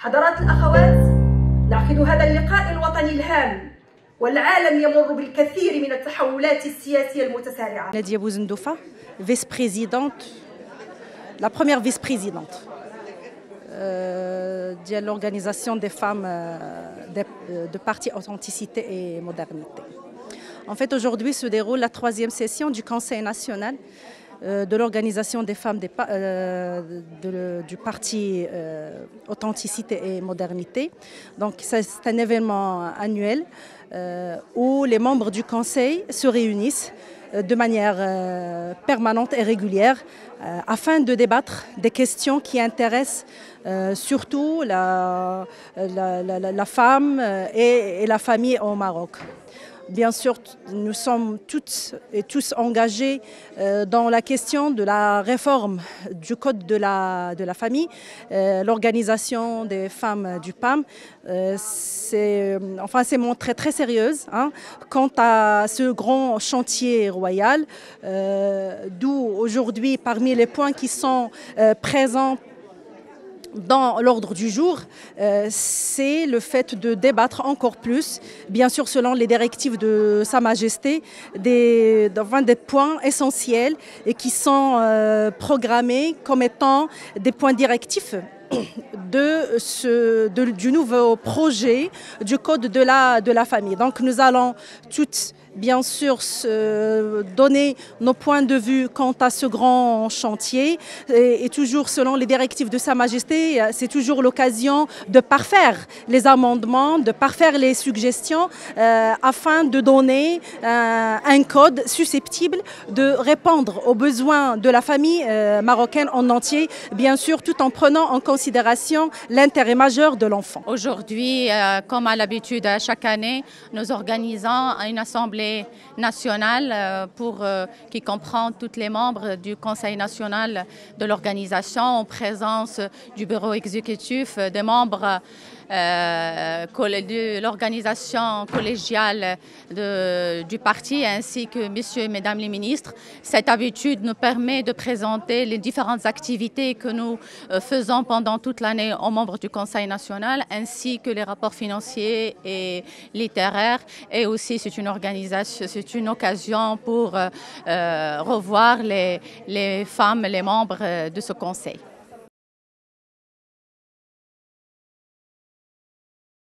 حضرات الأخوات، نعقد هذا اللقاء الوطني الهام والعالم يمر بالكثير من التحولات السياسية المتسارعة. Nadia Bouzendofa, vice-présidente, la première vice-présidente de l'organisation des femmes de parti Authenticité et Modernité. En fait, aujourd'hui se déroule la 3e session du Conseil national de l'organisation des femmes du parti Authenticité et Modernité. Donc c'est un événement annuel où les membres du Conseil se réunissent de manière permanente et régulière afin de débattre des questions qui intéressent surtout la femme et la famille au Maroc. Bien sûr, nous sommes toutes et tous engagés dans la question de la réforme du Code de la famille. L'organisation des femmes du PAM s'est montrée très sérieuse quant à ce grand chantier royal, d'où aujourd'hui, parmi les points qui sont présents dans l'ordre du jour, c'est le fait de débattre encore plus, bien sûr selon les directives de Sa Majesté, des points essentiels et qui sont programmés comme étant des points directifs du nouveau projet du Code de la famille. Donc nous allons toutes bien sûr donner nos points de vue quant à ce grand chantier et toujours selon les directives de Sa Majesté, c'est toujours l'occasion de parfaire les amendements, de parfaire les suggestions afin de donner un code susceptible de répondre aux besoins de la famille marocaine en entier, bien sûr tout en prenant en considération l'intérêt majeur de l'enfant. Aujourd'hui, comme à l'habitude chaque année, nous organisons une assemblée nationale qui comprend tous les membres du Conseil national de l'organisation en présence du bureau exécutif, des membres de l'organisation collégiale du parti ainsi que messieurs et mesdames les ministres. Cette habitude nous permet de présenter les différentes activités que nous faisons pendant toute l'année aux membres du Conseil national ainsi que les rapports financiers et littéraires, et aussi c'est une occasion pour revoir les femmes, les membres de ce conseil.